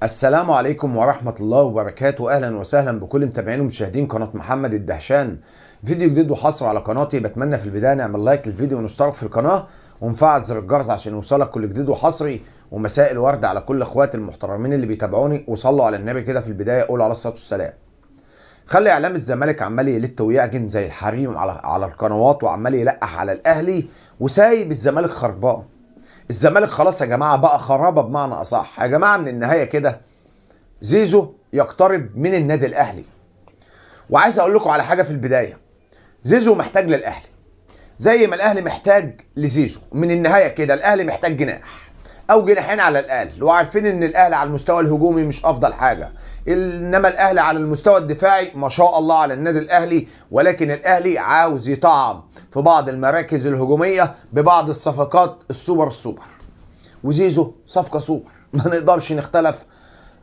السلام عليكم ورحمة الله وبركاته. أهلا وسهلا بكل متابعين ومشاهدين قناة محمد الدهشان. فيديو جديد وحصر على قناتي. بتمنى في البداية نعمل لايك للفيديو ونشترك في القناة ونفعل زر الجرس عشان يوصلك كل جديد وحصري. ومساء الورد على كل اخواتي المحترمين اللي بيتابعوني، وصلوا على النبي كده في البداية، قولوا عليه الصلاة والسلام. خلي اعلام الزمالك عمال يلت ويعجن زي الحريم على القنوات، وعمال يلقح على الاهلي وسايب الزمالك خربان. الزمالك خلاص يا جماعة بقى خرابة بمعنى اصح. يا جماعة من النهاية كده زيزو يقترب من النادي الاهلي. وعايز اقول لكم على حاجه في البدايه، زيزو محتاج للاهلي زي ما الاهلي محتاج لزيزو. من النهايه كده الاهلي محتاج جناح او جناحين على الاقل، وعارفين ان الاهلي على المستوى الهجومي مش افضل حاجه، انما الاهلي على المستوى الدفاعي ما شاء الله على النادي الاهلي. ولكن الاهلي عاوز يطعم في بعض المراكز الهجوميه ببعض الصفقات السوبر. وزيزو صفقه سوبر، ما نقدرش نختلف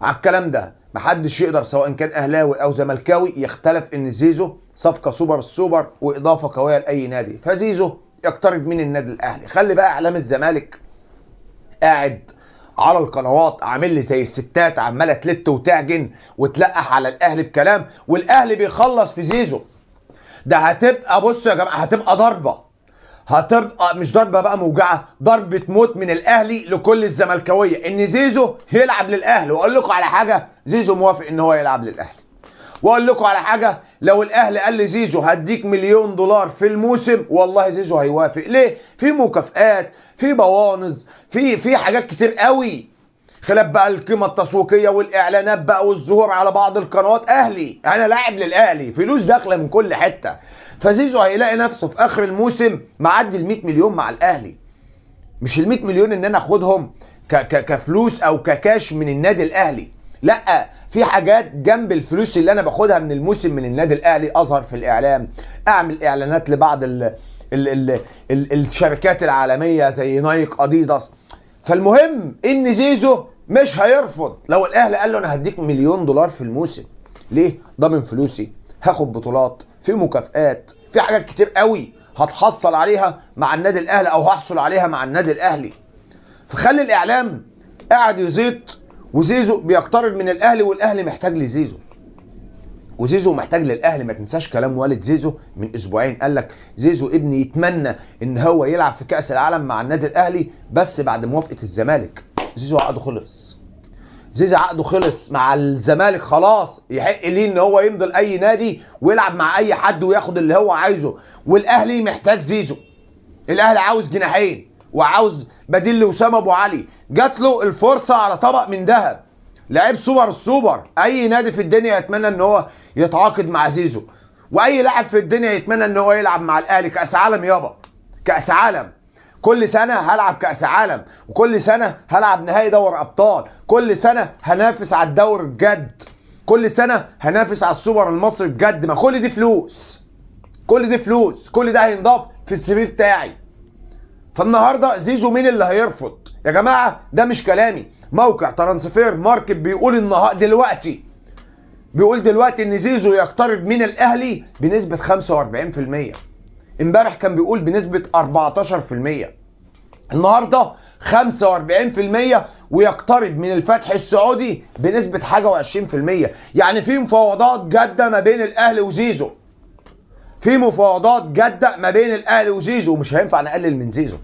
على الكلام ده. محدش يقدر سواء كان اهلاوي او زملكاوي يختلف ان زيزو صفقه سوبر واضافه قويه لاي نادي. فزيزو يقترب من النادي الاهلي. خلي بقى اعلام الزمالك قاعد على القنوات عامل لي زي الستات، عماله تلت وتعجن وتلقح على الاهلي بكلام، والاهلي بيخلص في زيزو. ده هتبقى، بصوا يا جماعه، هتبقى مش ضربه بقى موجعه، ضربه موت من الاهلي لكل الزملكاويه ان زيزو يلعب للاهلي. واقول لكم على حاجه، زيزو موافق ان هو يلعب للاهلي. واقول لكم على حاجه، لو الاهلي قال لزيزو هديك $1,000,000 في الموسم، والله زيزو هيوافق. ليه؟ في مكافآت، في بوانز، في حاجات كتير قوي، خلاف بقى القيمه التسويقيه والاعلانات بقى والظهور على بعض القنوات. اهلي، انا لاعب للاهلي، فلوس داخله من كل حته. فزيزو هيلاقي نفسه في اخر الموسم معدي ال 100 مليون مع الاهلي. مش ال 100 مليون ان انا اخدهم كفلوس او ككاش من النادي الاهلي، لا، في حاجات جنب الفلوس اللي انا باخدها من الموسم من النادي الاهلي. اظهر في الاعلام، اعمل اعلانات لبعض الشركات العالميه زي نايك، اديداس. فالمهم ان زيزو مش هيرفض لو الاهلي قال له انا هديك $1,000,000 في الموسم. ليه؟ ضامن فلوسي، هاخد بطولات، في مكافآت، في حاجات كتير قوي هتحصل عليها مع النادي الاهلي او هحصل عليها مع النادي الاهلي. فخلي الاعلام قاعد يزيط، وزيزو بيقترب من الاهلي، والاهلي محتاج لزيزو، وزيزو محتاج للاهلي. ما تنساش كلام والد زيزو من اسبوعين، قال لك زيزو ابني يتمنى ان هو يلعب في كاس العالم مع النادي الاهلي بس بعد موافقه الزمالك. زيزو عقده خلص، زيزو عقده خلص مع الزمالك خلاص، يحق ليه ان هو يمضي لاي نادي ويلعب مع اي حد وياخد اللي هو عايزه. والاهلي محتاج زيزو، الاهلي عاوز جناحين وعاوز بديل لأسامة ابو علي. جات له الفرصه على طبق من ذهب، لعيب سوبر. اي نادي في الدنيا يتمنى ان هو يتعاقد مع زيزو، واي لاعب في الدنيا يتمنى ان هو يلعب مع الاهلي. كاس عالم يابا، كاس عالم، كل سنه هلعب كاس عالم، وكل سنه هلعب نهائي دوري ابطال، كل سنه هنافس على الدوري بجد، كل سنه هنافس على السوبر المصري بجد. ما كل دي فلوس، كل ده هينضاف في السي في بتاعي. فالنهارده زيزو مين اللي هيرفض يا جماعه؟ ده مش كلامي، موقع ترانسفير ماركت بيقول دلوقتي ان زيزو يقترب من الاهلي بنسبه 45%. امبارح كان بيقول بنسبه 14%، النهارده 45%، ويقترب من الفتح السعودي بنسبه حاجه و20%. يعني في مفاوضات جاده ما بين الاهلي وزيزو، ومش هينفع نقلل من زيزو.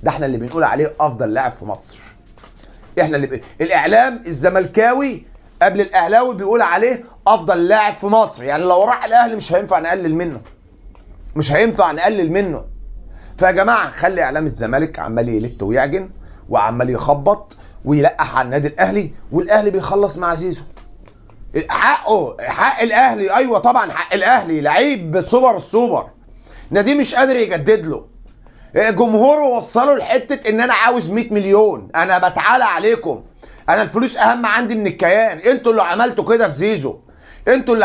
ده احنا اللي بنقول عليه افضل لاعب في مصر. احنا الاعلام الزملكاوي قبل الاهلاوي بيقول عليه افضل لاعب في مصر. يعني لو راح الاهلي مش هينفع نقلل منه، فيا جماعه خلي اعلام الزمالك عمال يلت ويعجن وعمال يخبط ويلقح على النادي الاهلي، والاهلي بيخلص مع زيزو. حق الاهلي، ايوه طبعا حق الاهلي، لعيب سوبر. نادي مش قادر يجدد له، جمهوره وصلوا لحته ان انا عاوز 100 مليون، انا بتعالى عليكم، انا الفلوس اهم عندي من الكيان. انتوا اللي عملتوا كده في زيزو، انتوا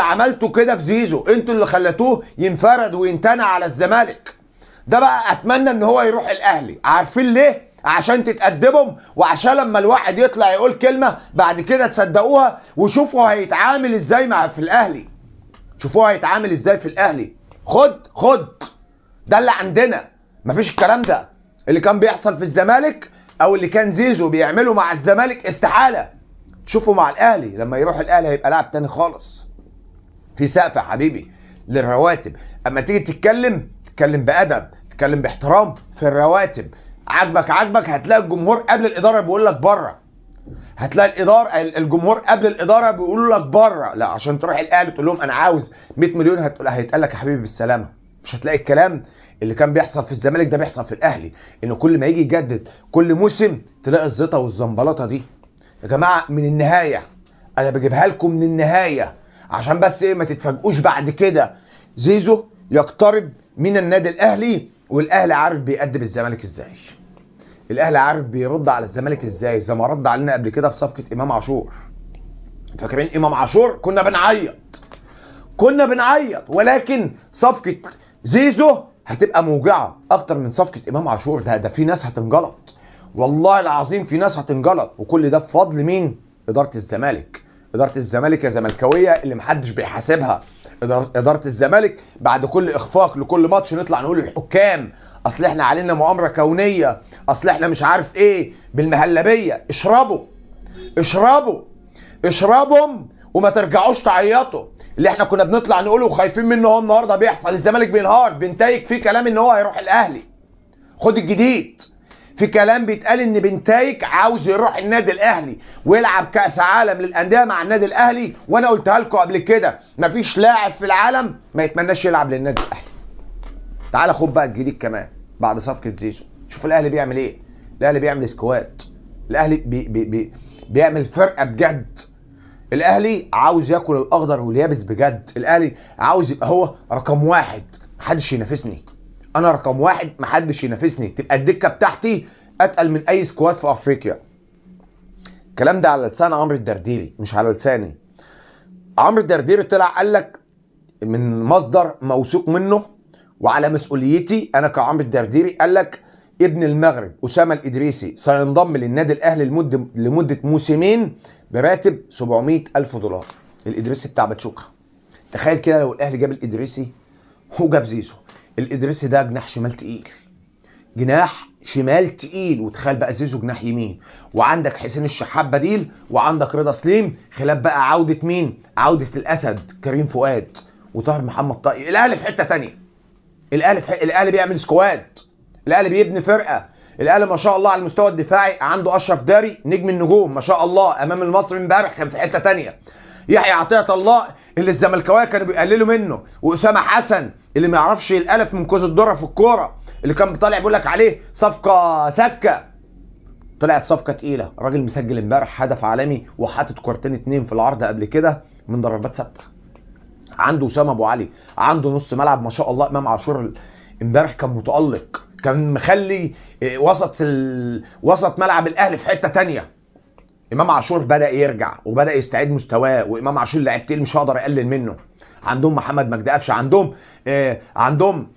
اللي خلتوه ينفرد وينتنى على الزمالك. ده بقى اتمنى ان هو يروح الاهلي. عارفين ليه؟ عشان تتقدمهم، وعشان لما الواحد يطلع يقول كلمه بعد كده تصدقوها، وشوفوا هيتعامل ازاي في الاهلي. خد ده اللي عندنا، مفيش الكلام ده اللي كان بيحصل في الزمالك او اللي كان زيزو بيعمله مع الزمالك، استحاله. تشوفه مع الاهلي، لما يروح الاهلي هيبقى لاعب تاني خالص. في سقف يا حبيبي للرواتب، اما تيجي تتكلم بادب، تتكلم باحترام في الرواتب. عاجبك هتلاقي الجمهور قبل الاداره بيقول لك بره، هتلاقي الجمهور قبل الاداره بيقول لك بره. لا عشان تروح الاهلي تقول لهم انا عاوز 100 مليون هيتقال لك يا حبيبي بالسلامه. مش هتلاقي الكلام اللي كان بيحصل في الزمالك ده بيحصل في الاهلي، انه كل ما يجي يجدد كل موسم تلاقي الزيطه والزنبلطه دي. يا جماعه من النهايه، انا بجيبها لكم من النهايه عشان بس ايه ما تتفاجئوش بعد كده. زيزو يقترب من النادي الاهلي، والاهلي عارف بيأدب الزمالك ازاي. الاهلي عارف بيرد على الزمالك ازاي، زي ما رد علينا قبل كده في صفقه امام عاشور. فاكرين امام عاشور كنا بنعيط، ولكن صفقه زيزو هتبقى موجعه اكتر من صفقه امام عاشور. ده في ناس هتنجلط، والله العظيم في ناس هتنجلط، وكل ده بفضل مين؟ اداره الزمالك. اداره الزمالك يا زملكاويه اللي محدش بيحاسبها. اداره الزمالك بعد كل اخفاق لكل ماتش نطلع نقول للحكام اصل احنا علينا مؤامره كونيه، اصل احنا مش عارف ايه بالمهلبيه. اشربهم وما ترجعوش تعيطوا. اللي احنا كنا بنطلع نقوله وخايفين منه هو النهارده بيحصل. الزمالك بينهار، بنتايج في كلام ان هو هيروح الاهلي. خد الجديد، في كلام بيتقال ان بنتايج عاوز يروح النادي الاهلي ويلعب كاس عالم للانديه مع النادي الاهلي. وانا قلتها لكم قبل كده، مفيش لاعب في العالم ما يتمناش يلعب للنادي الاهلي. تعال خد بقى الجديد كمان بعد صفقه زيزو. شوف الاهلي بيعمل ايه. الاهلي بيعمل سكواد، الاهلي بيعمل فرقه بجد. الاهلي عاوز ياكل الاخضر واليابس بجد. الاهلي عاوز يبقى هو رقم واحد، محدش ينافسني. انا رقم واحد محدش ينافسني. تبقى الدكه بتاعتي اتقل من اي سكواد في افريقيا. الكلام ده على لسان عمرو الدرديري مش على لساني. عمرو الدرديري طلع قال لك من مصدر موثوق منه وعلى مسؤوليتي انا كعمرو الدرديري، قال لك ابن المغرب اسامه الادريسي سينضم للنادي الاهلي لمده موسمين براتب 700,000 دولار. الادريسي بتاع باتشوكا. تخيل كده لو الاهلي جاب الادريسي وجاب زيزو. الادريسي ده جناح شمال تقيل، وتخيل بقى زيزو جناح يمين، وعندك حسين الشحات بديل، وعندك رضا سليم. خلاف بقى عوده مين؟ عوده الاسد كريم فؤاد وطاهر محمد طاهر. الاهلي في حته ثانيه. الاهلي بيعمل سكواد، الاهلي بيبني فرقه. الاهلي ما شاء الله على المستوى الدفاعي عنده اشرف داري نجم النجوم ما شاء الله. امام المصري امبارح كان في حته ثانيه. يحيى عطيه الله اللي الزملكاويه كانوا بيقللوا منه، واسامه حسن اللي ما يعرفش الالف من كوز الذره في الكوره، اللي كان طالع بيقول لك عليه صفقه سكه. طلعت صفقه تقيله. راجل مسجل امبارح هدف عالمي وحاطط كورتين 2 في العرض قبل كده من ضربات ثابته. عنده اسامه ابو علي، عنده نص ملعب ما شاء الله. امام عاشور امبارح كان متالق، كان مخلي وسط ملعب الاهلي في حته ثانيه. امام عاشور بدا يرجع وبدا يستعيد مستواه، وامام عاشور لاعب تقيل مش هقدر اقلل منه. عندهم محمد مجدي قفشه، عندهم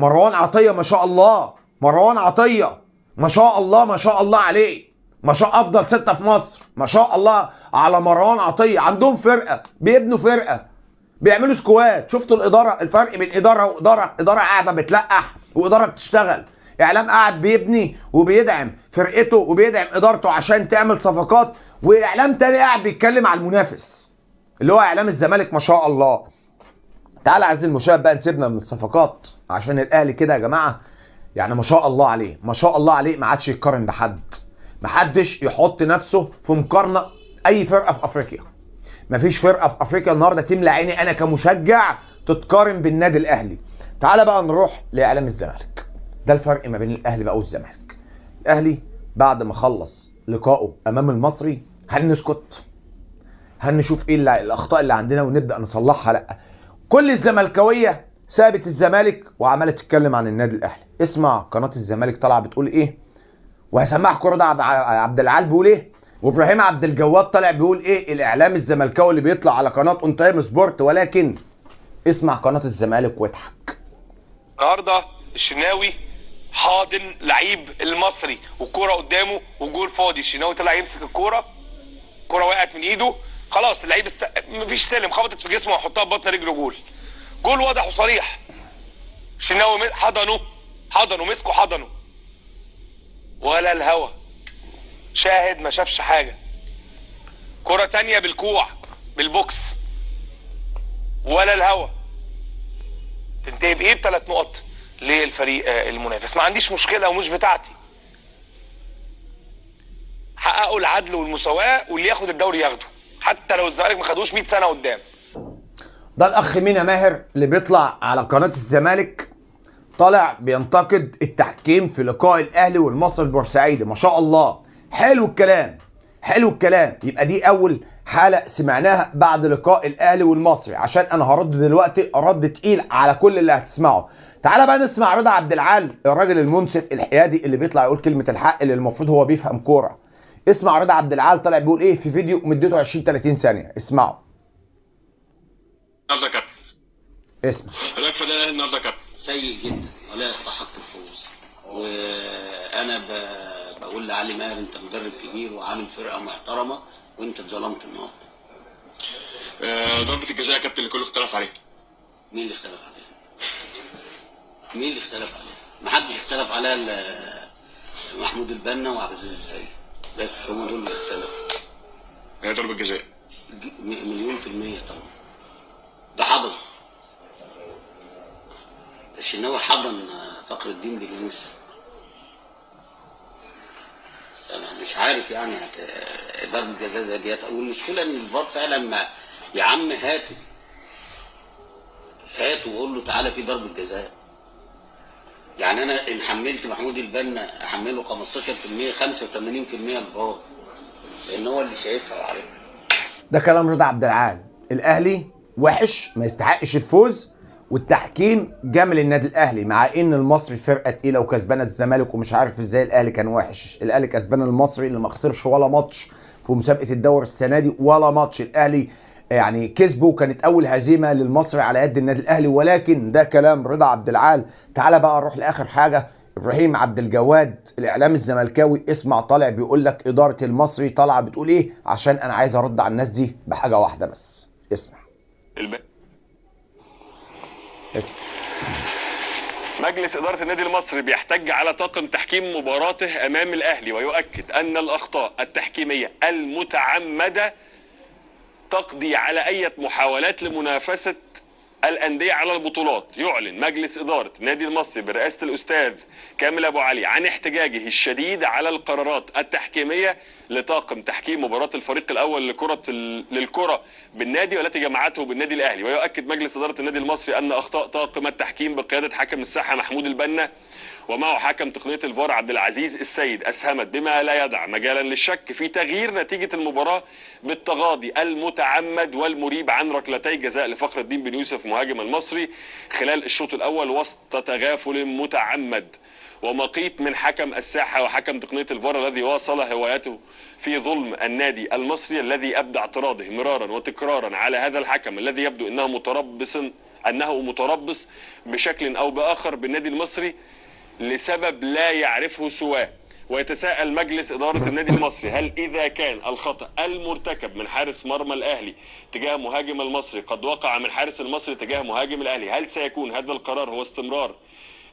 مروان عطيه ما شاء الله. مروان عطيه ما شاء الله عليه، ما شاء افضل 6 في مصر، ما شاء الله على مروان عطيه. عندهم فرقه، بيبنوا فرقه، بيعملوا سكواد. شفتوا الاداره؟ الفرق بين اداره واداره. اداره قاعده بتلقح واداره بتشتغل. اعلام قاعد بيبني وبيدعم فرقته وبيدعم ادارته عشان تعمل صفقات، واعلام تاني قاعد بيتكلم على المنافس اللي هو اعلام الزمالك ما شاء الله. تعال عزيزي المشاهد بقى نسيبنا من الصفقات عشان الاهلي كده يا جماعه يعني ما شاء الله عليه، ما شاء الله عليه. ما عادش يتقارن بحد، ما حدش يحط نفسه في مقارنه اي فرقه في افريقيا. ما فيش فرقه في افريقيا النهارده تملى عيني انا كمشجع تتقارن بالنادي الاهلي. تعال بقى نروح لاعلام الزمالك. ده الفرق ما بين الاهلي بقى والزمالك. الاهلي بعد ما خلص لقائه امام المصري هل نسكت؟ هل نشوف ايه الاخطاء اللي عندنا ونبدا نصلحها؟ لا، كل الزملكاويه سابت الزمالك وعماله تتكلم عن النادي الاهلي. اسمع قناه الزمالك طالعه بتقول ايه، وهسمعكم رضا عبد العال بيقول ايه، وابراهيم عبد الجواد طالع بيقول ايه. الاعلام الزملكاوي اللي بيطلع على قناه اون تايم سبورت. ولكن اسمع قناه الزمالك واضحك. النهارده الشناوي حاضن لعيب المصري والكوره قدامه وجول فاضي. الشناوي طلع يمسك الكوره وقعت من ايده، خلاص اللعيب مفيش سلم، خبطت في جسمه وحطها ببطن رجله. جول واضح وصريح. الشناوي حضنه مسكه حضنه ولا الهوا. شاهد ما شافش حاجه. كرة تانية بالكوع بالبوكس ولا الهوا، تنتهي بايه؟ ب3 نقط للفريق المنافس. ما عنديش مشكله ومش بتاعتي. حققوا العدل والمساواه، واللي ياخد الدوري ياخده، حتى لو الزمالك ما خدوش 100 سنه قدام. ده الاخ مينا ماهر اللي بيطلع على قناه الزمالك، طالع بينتقد التحكيم في لقاء الاهلي والمصري البورسعيدي. ما شاء الله، حلو الكلام، حلو الكلام. يبقى دي اول حاله سمعناها بعد لقاء الاهلي والمصري، عشان انا هرد دلوقتي رد تقيل على كل اللي هتسمعه. تعالى بقى نسمع رضا عبد العال، الراجل المنصف الحيادي اللي بيطلع يقول كلمه الحق، اللي المفروض هو بيفهم كوره. اسمع رضا عبد العال طالع بيقول ايه في فيديو مدته 20 30 ثانيه، اسمعوا. النهارده كابتن، اسمع. رايك في الاهلي النهارده كابتن؟ سيء جدا ولا يستحق الفوز. وانا بقول لعلي ماهر انت مدرب كبير وعامل فرقه محترمه وانت اتظلمت النهارده. ضربه الجزاء يا كابتن اللي كله اختلف عليها. مين اللي اختلف عليها؟ مين اللي اختلف عليها؟ محدش اختلف عليها الا محمود البنا وعزيز السيد، بس هم دول اللي اختلفوا. هي ضربه جزاء مليون في المية طبعا. ده حضن الشناوي، حضن فخر الدين بن يوسف. انا مش عارف يعني ضربة جزاء زي ديت. والمشكله ان الفار فعلا ما يا عم هاته وقول له تعالى في ضربة جزاء. يعني انا ان حملت محمود البنا احمله 15% 85% الفار، لان هو اللي شايفها وعارفها. ده كلام رضا عبد العال. الاهلي وحش، ما يستحقش الفوز، والتحكيم جامل النادي الاهلي، مع ان المصري فرقه تقيله وكسبانه الزمالك، ومش عارف ازاي الاهلي كان وحش. الاهلي كسبان المصري اللي ما خسرش ولا ماتش في مسابقه الدوري السنه دي، ولا ماتش. الاهلي يعني كسبه، وكانت اول هزيمه للمصري على يد النادي الاهلي. ولكن ده كلام رضا عبد العال. تعال بقى نروح لاخر حاجه. ابراهيم عبد الجواد الاعلام الزملكاوي، اسمع، طالع بيقول لك اداره المصري طالعه بتقول ايه، عشان انا عايز ارد على الناس دي بحاجه واحده بس. اسمع. اسمع. مجلس إدارة النادي المصري بيحتج على طاقم تحكيم مباراته أمام الأهلي، ويؤكد أن الأخطاء التحكيمية المتعمدة تقضي على أي محاولات لمنافسة الأندية على البطولات. يعلن مجلس إدارة النادي المصري برئاسة الأستاذ كامل أبو علي عن احتجاجه الشديد على القرارات التحكيمية لطاقم تحكيم مباراة الفريق الأول للكرة بالنادي والتي جمعته بالنادي الأهلي. ويؤكد مجلس إدارة النادي المصري أن أخطاء طاقم التحكيم بقيادة حكم الساحة محمود البنا ومعه حكم تقنية الفار عبد العزيز السيد أسهمت بما لا يدع مجالا للشك في تغيير نتيجة المباراة بالتغاضي المتعمد والمريب عن ركلتي جزاء لفخر الدين بن يوسف مهاجم المصري خلال الشوط الأول وسط تغافل متعمد ومقيت من حكم الساحة وحكم تقنية الفار الذي واصل هوايته في ظلم النادي المصري، الذي أبدى اعتراضه مرارا وتكرارا على هذا الحكم الذي يبدو أنه متربص بشكل أو بآخر بالنادي المصري لسبب لا يعرفه سواه. ويتساءل مجلس إدارة النادي المصري هل إذا كان الخطأ المرتكب من حارس مرمى الأهلي تجاه مهاجم المصري قد وقع من حارس المصري تجاه مهاجم الأهلي، هل سيكون هذا القرار هو استمرار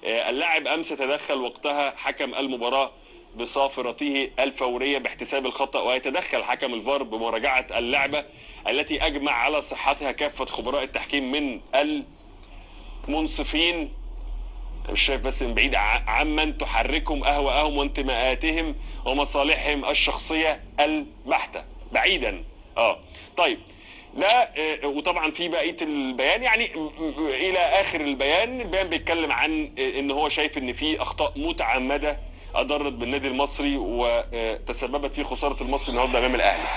اللاعب أم سيتدخل وقتها حكم المباراة بصافرته الفورية باحتساب الخطأ، ويتدخل حكم الفار بمراجعة اللعبة التي أجمع على صحتها كافة خبراء التحكيم من المنصفين، مش شايف بس من بعيد، عمن تحركهم أهواءهم وانتماءاتهم ومصالحهم الشخصية البحتة بعيدا. طيب ده وطبعا في بقيه البيان يعني الى اخر البيان بيتكلم عن ان هو شايف ان في اخطاء متعمده اضرت بالنادي المصري وتسببت في خساره المصري النهارده امام الاهلي.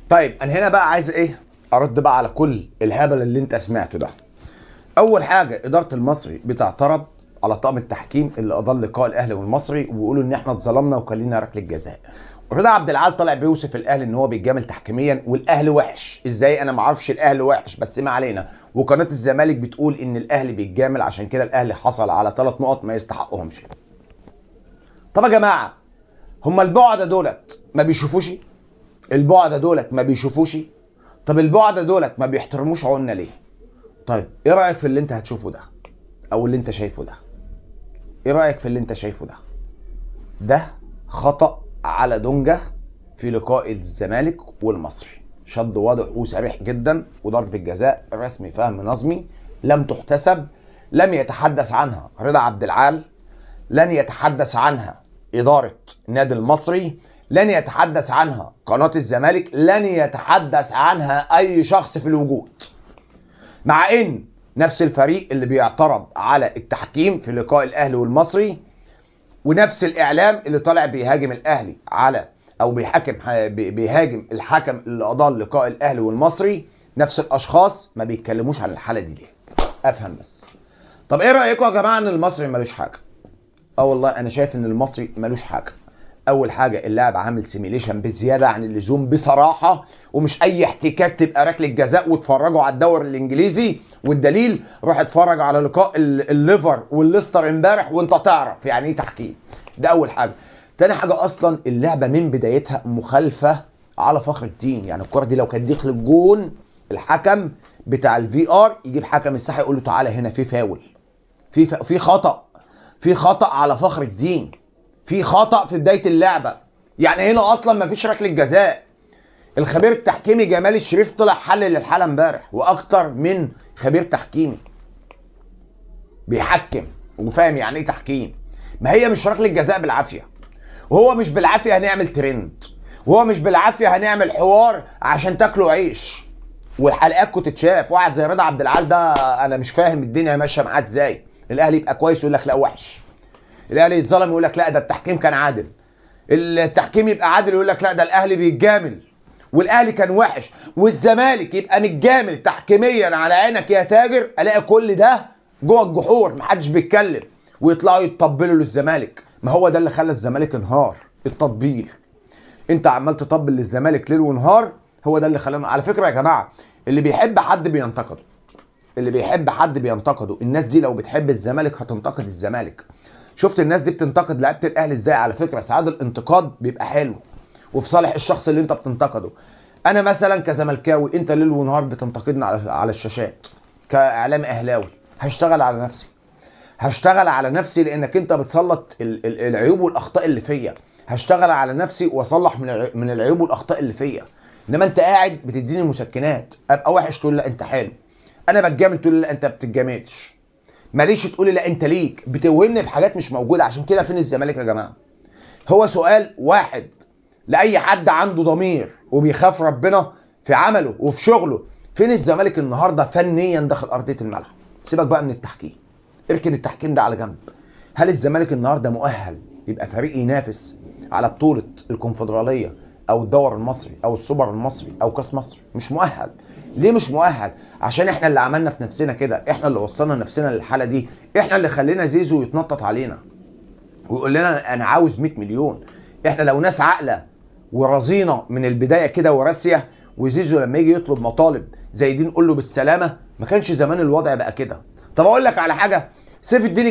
طيب انا هنا بقى عايز ايه، ارد بقى على كل الهبل اللي انت سمعته ده. اول حاجه، اداره المصري بتعترض على طاقم التحكيم اللي اضل لقاء الاهلي والمصري، وبيقولوا ان احنا اتظلمنا وكان لنا ركله جزاء. رضا عبد العال طالع بيوصف الاهلي ان هو بيتجامل تحكيميا والاهلي وحش. ازاي؟ انا ما اعرفش الاهلي وحش، بس ما علينا. وقناه الزمالك بتقول ان الاهلي بيتجامل، عشان كده الاهلي حصل على 3 نقط ما يستحقهمش. طب يا جماعه، هما البعده دولت ما بيشوفوش؟ البعده دولت ما بيشوفوش؟ طب البعده دولت ما بيحترموش عقولنا ليه؟ طيب ايه رايك في اللي انت هتشوفه ده او اللي انت شايفه ده؟ ايه رايك في اللي انت شايفه ده؟ ده خطأ على دونجا في لقاء الزمالك والمصري. شد واضح وصريح جدا، وضربة جزاء رسمي فهم نظمي لم تحتسب، لم يتحدث عنها رضا عبد العال، لن يتحدث عنها إدارة النادي المصري، لن يتحدث عنها قناة الزمالك، لن يتحدث عنها أي شخص في الوجود. مع إن نفس الفريق اللي بيعترض على التحكيم في لقاء الأهلي والمصري، ونفس الإعلام اللي طالع بيهاجم الأهلي على أو بيهاجم الحكم اللي أضل لقاء الأهلي والمصري، نفس الأشخاص ما بيتكلموش عن الحالة دي ليه؟ أفهم بس. طب إيه رأيكم يا جماعة إن المصري ملوش حاجة؟ والله أنا شايف إن المصري ملوش حاجة. أول حاجة اللاعب عامل سيميليشن بزيادة عن اللزوم بصراحة، ومش أي احتكاك تبقى ركلة جزاء واتفرجوا على الدوري الإنجليزي، والدليل روح اتفرج على لقاء الليفر والليستر امبارح وأنت تعرف يعني إيه تحكيم. ده أول حاجة. تاني حاجة أصلا اللعبة من بدايتها مخالفة على فخر الدين، يعني الكرة دي لو كانت دخلت الجون الحكم بتاع الفي ار يجيب حكم الساحة يقول له تعالى هنا في فاول، في خطأ، في خطأ على فخر الدين، في خطأ في بداية اللعبة. يعني هنا أصلا ما فيش ركلة جزاء. الخبير التحكيمي جمال الشريف طلع حلل الحالة امبارح، وأكتر من خبير تحكيمي بيحكم وفاهم يعني إيه تحكيم. ما هي مش ركلة جزاء بالعافية، وهو مش بالعافية هنعمل ترند، وهو مش بالعافية هنعمل حوار عشان تاكلوا عيش والحلقات تتشاف. واحد زي رضا عبد العال ده أنا مش فاهم الدنيا ماشية معاه إزاي. الأهلي يبقى كويس يقول لك لا وحش، الاهلي يتظلم يقول لك لا ده التحكيم كان عادل، التحكيم يبقى عادل يقول لك لا ده الاهلي بيتجامل والاهلي كان وحش، والزمالك يبقى متجامل تحكيميا على عينك يا تاجر، الاقي كل ده جوه الجحور محدش بيتكلم، ويطلعوا يتطبلوا للزمالك. ما هو ده اللي خلى الزمالك انهار، التطبيل. انت عمال تطبل للزمالك ليل ونهار، هو ده اللي خلانا. على فكره يا جماعه اللي بيحب حد بينتقده، اللي بيحب حد بينتقده. الناس دي لو بتحب الزمالك هتنتقد الزمالك. شفت الناس دي بتنتقد لعيبه الاهلي ازاي؟ على فكره ساعات الانتقاد بيبقى حلو وفي صالح الشخص اللي انت بتنتقده. انا مثلا كزملكاوي انت ليل ونهار بتنتقدني على الشاشات كاعلام اهلاوي، هشتغل على نفسي، هشتغل على نفسي لانك انت بتسلط العيوب والاخطاء اللي فيا. هشتغل على نفسي واصلح من العيوب والاخطاء اللي فيا. انما انت قاعد بتديني مسكنات، ابقى وحش تقول لا انت حلو، انا بتجامل تقول لي لا انت بتتجاملش، ماليش تقولي لا انت ليك، بتوهمني بحاجات مش موجوده. عشان كده فين الزمالك يا جماعه؟ هو سؤال واحد لاي حد عنده ضمير وبيخاف ربنا في عمله وفي شغله، فين الزمالك النهارده فنيا داخل ارضيه الملعب؟ سيبك بقى من التحكيم، اركن التحكيم ده على جنب. هل الزمالك النهارده مؤهل يبقى فريق ينافس على بطوله الكونفدراليه او الدوري المصري او السوبر المصري او كاس مصر؟ مش مؤهل. ليه مش مؤهل؟ عشان احنا اللي عملنا في نفسنا كده، احنا اللي وصلنا نفسنا للحاله دي، احنا اللي خلينا زيزو يتنطط علينا ويقول لنا انا عاوز 100 مليون. احنا لو ناس عاقله ورزينه من البدايه كده وراسيه، وزيزو لما يجي يطلب مطالب زي دي نقول له بالسلامه، ما كانش زمان الوضع بقى كده. طب اقول لك على حاجه، سيف الدين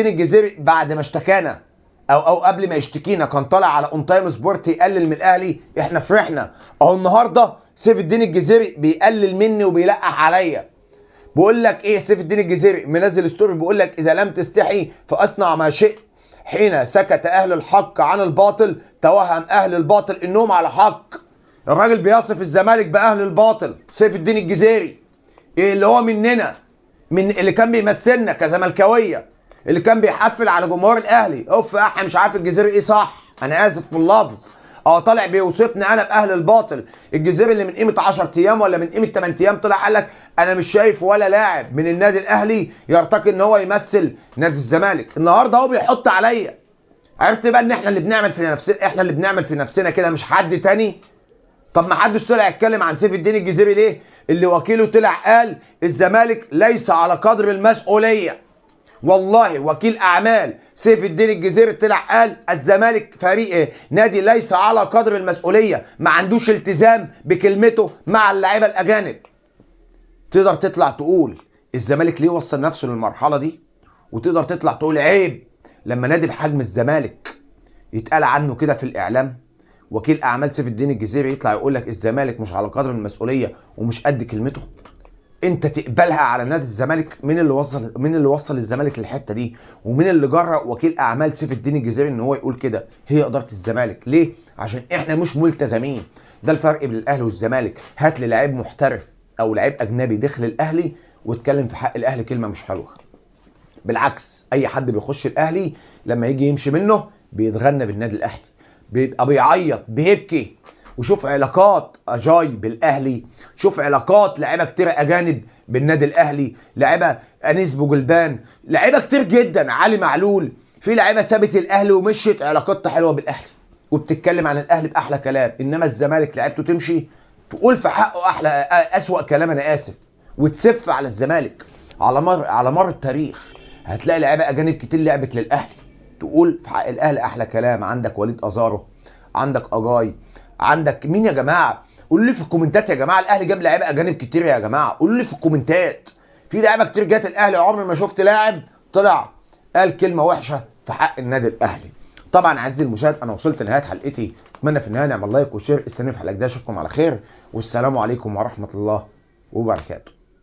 الجزيري بعد ما اشتكانا او قبل ما يشتكينا كان طالع على اون تايم سبورت يقلل من الاهلي، احنا فرحنا. اهو النهارده سيف الدين الجزيري بيقلل مني وبيلقح عليا. بقول لك ايه، سيف الدين الجزيري منزل ستوري بيقول لك اذا لم تستحي فاصنع ما شئت، حين سكت اهل الحق عن الباطل توهم اهل الباطل انهم على حق. الراجل بيصف الزمالك باهل الباطل، سيف الدين الجزيري ايه اللي هو مننا، من اللي كان بيمثلنا كزملكاويه، اللي كان بيحفل على جمهور الاهلي. اوف احنا مش عارف الجزيري ايه صح، انا اسف في اللفظ. طالع بيوصفني انا باهل الباطل. الجزيري اللي من قيمه 10 ايام ولا من قيمه 8 ايام طلع قال لك انا مش شايف ولا لاعب من النادي الاهلي يرتقي ان هو يمثل نادي الزمالك. النهارده هو بيحط عليا. عرفت بقى ان احنا اللي بنعمل في نفسنا، احنا اللي بنعمل في نفسنا كده مش حد تاني. طب ما حدش طلع يتكلم عن سيف الدين الجزيري ليه؟ اللي وكيله طلع قال الزمالك ليس على قدر المسؤوليه. والله وكيل اعمال سيف الدين الجزيري طلع قال الزمالك فريق نادي ليس على قدر المسؤوليه، ما عندوش التزام بكلمته مع اللعيبه الاجانب. تقدر تطلع تقول الزمالك ليه وصل نفسه للمرحله دي، وتقدر تطلع تقول عيب لما نادي بحجم الزمالك يتقال عنه كده في الاعلام. وكيل اعمال سيف الدين الجزيري يطلع يقول لك الزمالك مش على قدر المسؤوليه ومش قد كلمته. انت تقبلها على نادي الزمالك؟ مين اللي وصل الزمالك للحته دي؟ ومين اللي جرأ وكيل اعمال سيف الدين الجزيري ان هو يقول كده؟ هي اداره الزمالك. ليه؟ عشان احنا مش ملتزمين. ده الفرق بين الاهلي والزمالك. هات لي لعيب محترف او لعيب اجنبي دخل الاهلي واتكلم في حق الاهلي كلمه مش حلوه. بالعكس، اي حد بيخش الاهلي لما يجي يمشي منه بيتغنى بالنادي الاهلي، بيبقى بيعيط بيبكي. وشوف علاقات اجاي بالاهلي، شوف علاقات لعيبه كتير اجانب بالنادي الاهلي، لعيبه انيس بوجلبان، لعيبه كتير جدا، علي معلول، في لعيبه سابت الاهلي ومشيت علاقاتها حلوه بالاهلي وبتتكلم عن الاهلي باحلى كلام. انما الزمالك لعيبته تمشي تقول في حقه احلى اسوأ كلام انا اسف، وتسف على الزمالك. على مر التاريخ هتلاقي لعيبه اجانب كتير لعبت للاهلي تقول في حق الاهلي احلى كلام. عندك وليد ازارو، عندك اجاي، عندك مين يا جماعه؟ قولوا لي في الكومنتات يا جماعه. الاهلي جاب لعيبه اجانب كتير يا جماعه، قولوا لي في الكومنتات. في لعيبه كتير جت الاهلي، عمري ما شفت لاعب طلع قال كلمه وحشه في حق النادي الاهلي. طبعا عزيزي المشاهد، انا وصلت لنهايه حلقتي. اتمنى في النهايه نعمل لايك وشير. استنوني في الحلقه الجايه، اشوفكم على خير والسلام عليكم ورحمه الله وبركاته.